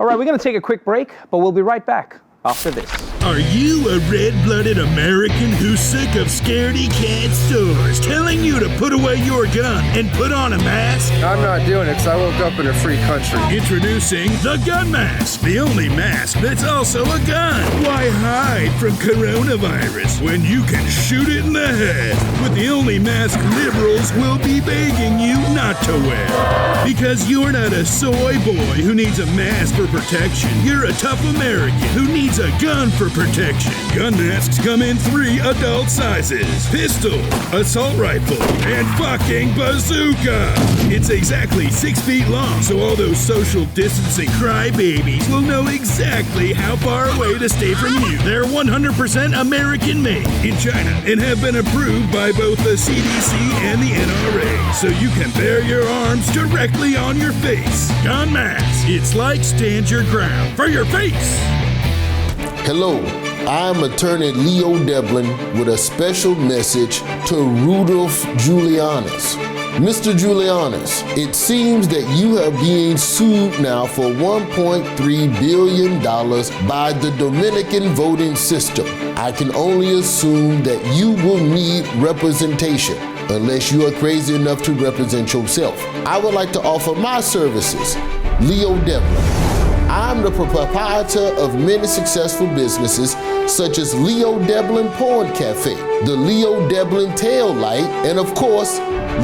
All right, we're going to take a quick break, but we'll be right back after this. Are you a red-blooded American who's sick of scaredy cat stores telling you to put away your gun and put on a mask? I'm not doing it because I woke up in a free country. Introducing the gun mask, the only mask that's also a gun. Why hide from coronavirus when you can shoot it in the head with the only mask liberals will be begging you not to wear? Because you're not a soy boy who needs a mask for protection. You're a tough American who needs a gun for protection. Gun masks come in 3 adult sizes: pistol, assault rifle, and fucking bazooka. It's exactly 6 feet long, so all those social distancing crybabies will know exactly how far away to stay from you. They're 100% American made in China and have been approved by both the CDC and the NRA, so you can bear your arms directly on your face. Gun mask. It's like stand your ground for your face. Hello, I'm attorney Leo DEBLIN with a special message to Rudolph Giulianis. Mr. Giulianis, it seems that you are being sued now for $1.3 billion by the Dominican voting system. I can only assume that you will need representation, unless you are crazy enough to represent yourself. I would like to offer my services. Leo DEBLIN. I'm the proprietor of many successful businesses such as Leo DEBLIN Porn Cafe, the Leo DEBLIN Tail Light, and of course,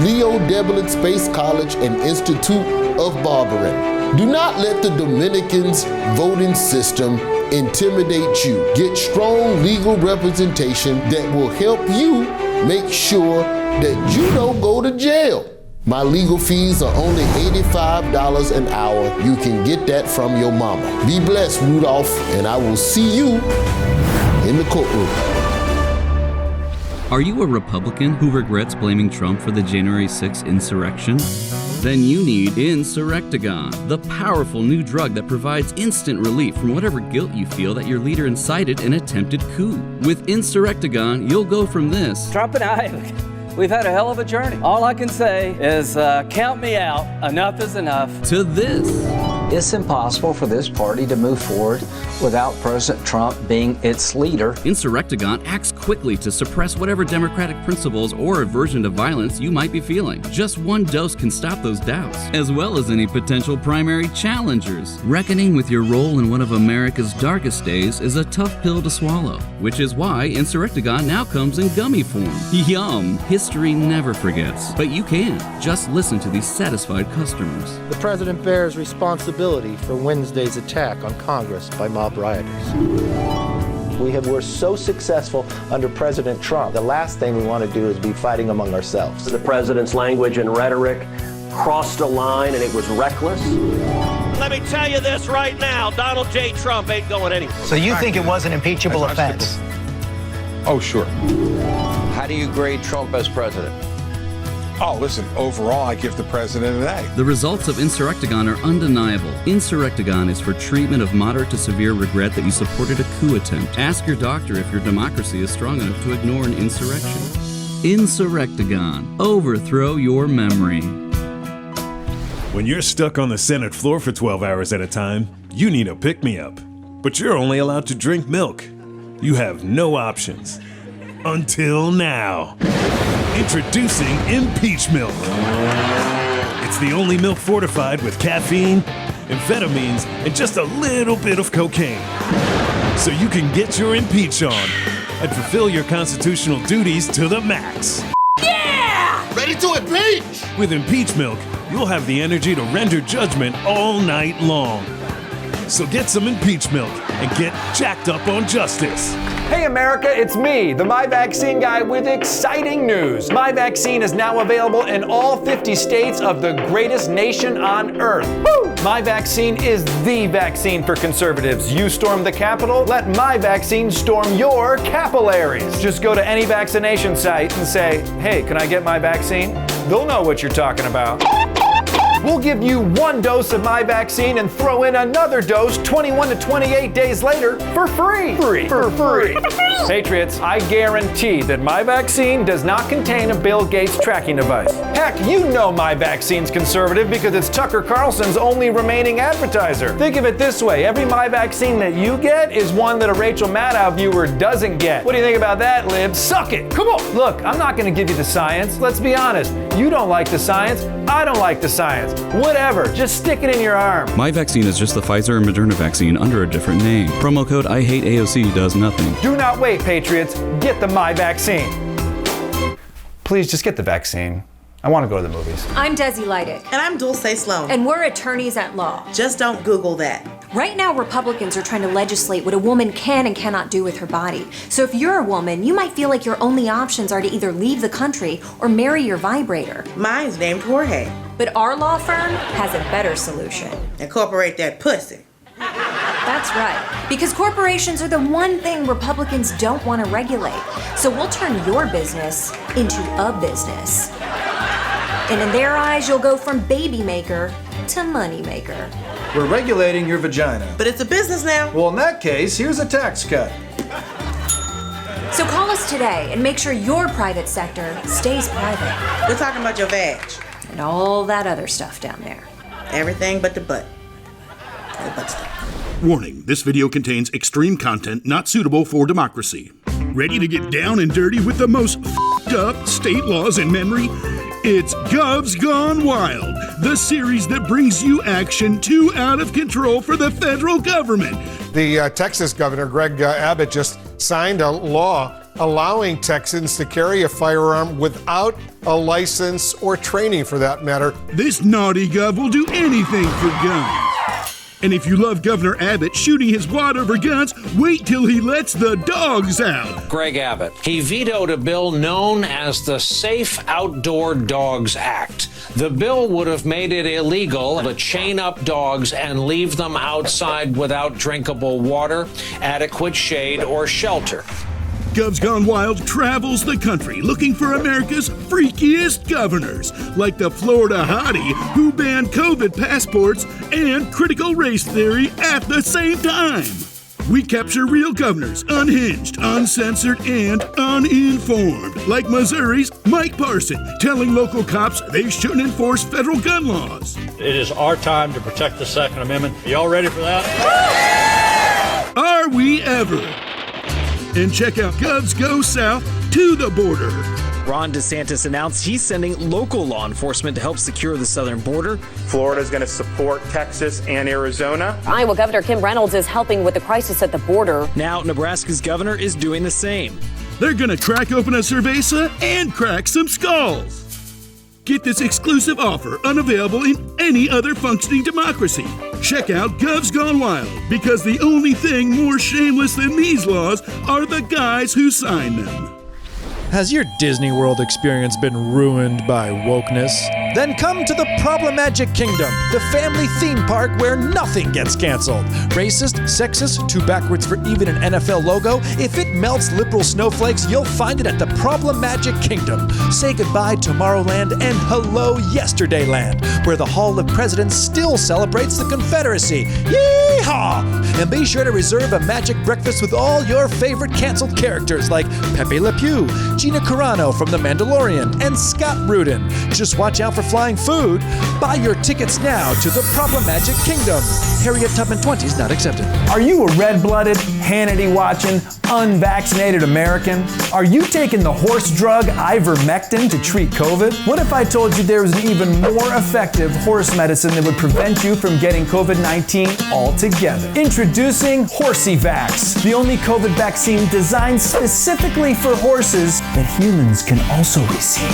Leo DEBLIN Space College and Institute of Barbering. Do not let the Dominicans' voting system intimidate you. Get strong legal representation that will help you make sure that you don't go to jail. My legal fees are only $85 an hour. You can get that from your mama. Be blessed, Rudolph, and I will see you in the courtroom. Are you a Republican who regrets blaming Trump for the January 6th insurrection? Then you need INSURRECTIGONE, the powerful new drug that provides instant relief from whatever guilt you feel that your leader incited an attempted coup. With INSURRECTIGONE, you'll go from this: Trump and I, we've had a hell of a journey. All I can say is count me out. Enough is enough. to this. It's impossible for this party to move forward without President Trump being its leader. INSURRECTIGONE acts quickly to suppress whatever democratic principles or aversion to violence you might be feeling. Just one dose can stop those doubts, as well as any potential primary challengers. Reckoning with your role in one of America's darkest days is a tough pill to swallow, which is why INSURRECTIGONE now comes in gummy form. Yum! History never forgets, but you can. Just listen to these satisfied customers. The president bears responsibility for Wednesday's attack on Congress by mob rioters. We're so successful under President Trump. The last thing we want to do is be fighting among ourselves. The president's language and rhetoric crossed a line, and it was reckless. Let me tell you this right now, Donald J. Trump ain't going anywhere. So you think it was an impeachable offense? Oh, sure. How do you grade Trump as president? Oh, listen, overall, I give the president an A. The results of INSURRECTIGONE are undeniable. INSURRECTIGONE is for treatment of moderate to severe regret that you supported a coup attempt. Ask your doctor if your democracy is strong enough to ignore an insurrection. INSURRECTIGONE. Overthrow your memory. When you're stuck on the Senate floor for 12 hours at a time, you need a pick-me-up. But you're only allowed to drink milk. You have no options. Until now. Introducing IMPEACHMILK. It's the only milk fortified with caffeine, amphetamines, and just a little bit of cocaine. So you can get your impeach on and fulfill your constitutional duties to the max. Yeah! Ready to impeach! With IMPEACHMILK, you'll have the energy to render judgment all night long. So get some IMPEACHMILK and get jacked up on justice. Hey America, it's me, the MyVaccine guy with exciting news. MyVaccine is now available in all 50 states of the greatest nation on earth. Woo! MyVaccine is the vaccine for conservatives. You storm the Capitol, let MyVaccine storm your capillaries. Just go to any vaccination site and say, hey, can I get my vaccine? They'll know what you're talking about. We'll give you 1 dose of MyVaccine and throw in another dose 21 to 28 days later for free. For free. Patriots, I guarantee that MyVaccine does not contain a Bill Gates tracking device. Heck, you know MyVaccine's conservative because it's Tucker Carlson's only remaining advertiser. Think of it this way, every MyVaccine that you get is one that a Rachel Maddow viewer doesn't get. What do you think about that, Lib? Suck it! Come on! Look, I'm not gonna give you the science. Let's be honest. You don't like the science. I don't like the science. Whatever, just stick it in your arm. MyVaccine is just the Pfizer and Moderna vaccine under a different name. Promo code IHateAOC does nothing. Do not wait, Patriots. Get the MyVaccine. Please just get the vaccine. I want to go to the movies. I'm Desi Leidick. And I'm Dulce Sloan. And we're attorneys at law. Just don't Google that. Right now, Republicans are trying to legislate what a woman can and cannot do with her body. So if you're a woman, you might feel like your only options are to either leave the country or marry your vibrator. Mine's named Jorge. But our law firm has a better solution. Incorporate that pussy. That's right. Because corporations are the one thing Republicans don't want to regulate. So we'll turn your business into a business. And in their eyes, you'll go from baby maker to money maker. We're regulating your vagina. But it's a business now. Well, in that case, here's a tax cut. So call us today and make sure your private sector stays private. We're talking about your vag. And all that other stuff down there. Everything but the butt. The butt stuff. Warning, this video contains extreme content not suitable for democracy. Ready to get down and dirty with the most f***ed up state laws in memory? It's GOVS Gone Wild, the series that brings you action too out of control for the federal government. The Texas governor, Greg Abbott, just signed a law allowing Texans to carry a firearm without a license or training for that matter. This naughty gov will do anything for guns. And if you love Governor Abbott shooting his wad over guns, wait till he lets the dogs out. Greg Abbott. He vetoed a bill known as the Safe Outdoor Dogs Act. The bill would have made it illegal to chain up dogs and leave them outside without drinkable water, adequate shade, or shelter. GOVS Gone Wild travels the country looking for America's freakiest governors, like the Florida hottie who banned COVID passports and critical race theory at the same time. We capture real governors, unhinged, uncensored, and uninformed, like Missouri's Mike Parson, telling local cops they shouldn't enforce federal gun laws. It is our time to protect the Second Amendment. Are y'all ready for that? Are we ever? And check out GOVS Go South to the border. Ron DeSantis announced he's sending local law enforcement to help secure the southern border. Florida's going to support Texas and Arizona. Iowa Governor Kim Reynolds is helping with the crisis at the border. Now Nebraska's governor is doing the same. They're going to crack open a cerveza and crack some skulls. Get this exclusive offer unavailable in any other functioning democracy. Check out GOVS Gone Wild, because the only thing more shameless than these laws are the guys who sign them. Has your Disney World experience been ruined by wokeness? Then come to the Problemagic Kingdom, the family theme park where nothing gets canceled. Racist, sexist, too backwards for even an NFL logo? If it melts liberal snowflakes, you'll find it at the Problemagic Kingdom. Say goodbye Tomorrowland and hello Yesterdayland, where the Hall of Presidents still celebrates the Confederacy. Yeehaw! And be sure to reserve a magic breakfast with all your favorite canceled characters like Pepe Le Pew, Gina Carano from The Mandalorian, and Scott Rudin. Just watch out for flying food. Buy your tickets now to the Problemagic Kingdom. Harriet Tubman 20s not accepted. Are you a red-blooded, Hannity-watching, unvaccinated American? Are you taking the horse drug ivermectin to treat COVID? What if I told you there was an even more effective horse medicine that would prevent you from getting COVID-19 altogether? Introducing HORSEY VAXX, the only COVID vaccine designed specifically for horses that humans can also receive.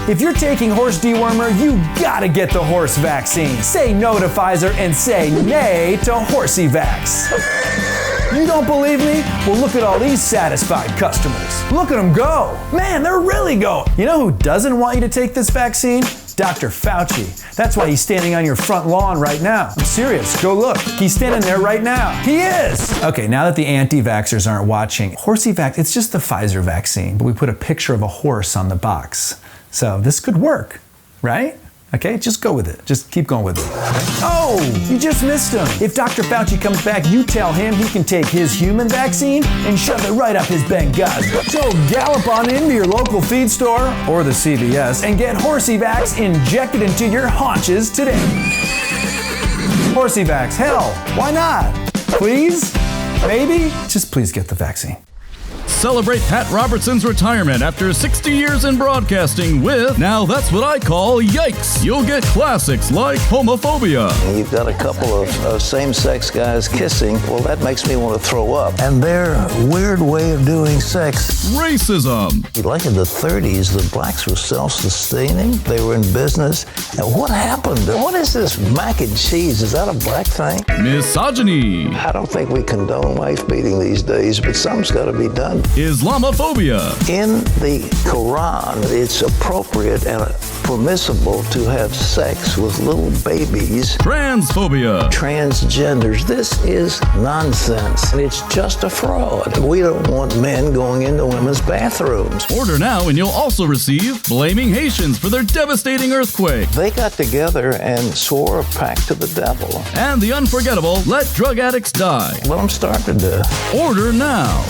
If you're taking horse dewormer, you gotta get the horse vaccine. Say no to Pfizer and say nay to HORSEY VAXX. You don't believe me? Well, look at all these satisfied customers. Look at them go. Man, they're really going. You know who doesn't want you to take this vaccine? Dr. Fauci. That's why he's standing on your front lawn right now. I'm serious. Go look. He's standing there right now. He is. Okay, now that the anti-vaxxers aren't watching, HORSEY VAXX, it's just the Pfizer vaccine, but we put a picture of a horse on the box. So this could work, right? Okay, just go with it. Just keep going with it. Okay? Oh, you just missed him. If Dr. Fauci comes back, you tell him he can take his human vaccine and shove it right up his Benghazi. So gallop on into your local feed store or the CVS and get HORSEY VAXX injected into your haunches today. HORSEY VAXX, hell, why not? Please? Maybe? Just please get the vaccine. Celebrate Pat Robertson's retirement after 60 years in broadcasting with Now That's What I Call Yikes. You'll get classics like homophobia. You've got a couple of same-sex guys kissing. Well, that makes me want to throw up. And their weird way of doing sex. Racism. Like in the 30s, the blacks were self-sustaining. They were in business. And what happened? What is this mac and cheese? Is that a black thing? Misogyny. I don't think we condone wife beating these days, but something's got to be done. Islamophobia. In the Quran, it's appropriate and permissible to have sex with little babies. Transphobia. Transgenders. This is nonsense. And it's just a fraud. We don't want men going into women's bathrooms. Order now and you'll also receive Blaming Haitians for their devastating earthquake. They got together and swore a pact to the devil. And the unforgettable Let Drug Addicts Die. Well, I'm starting to. Order now.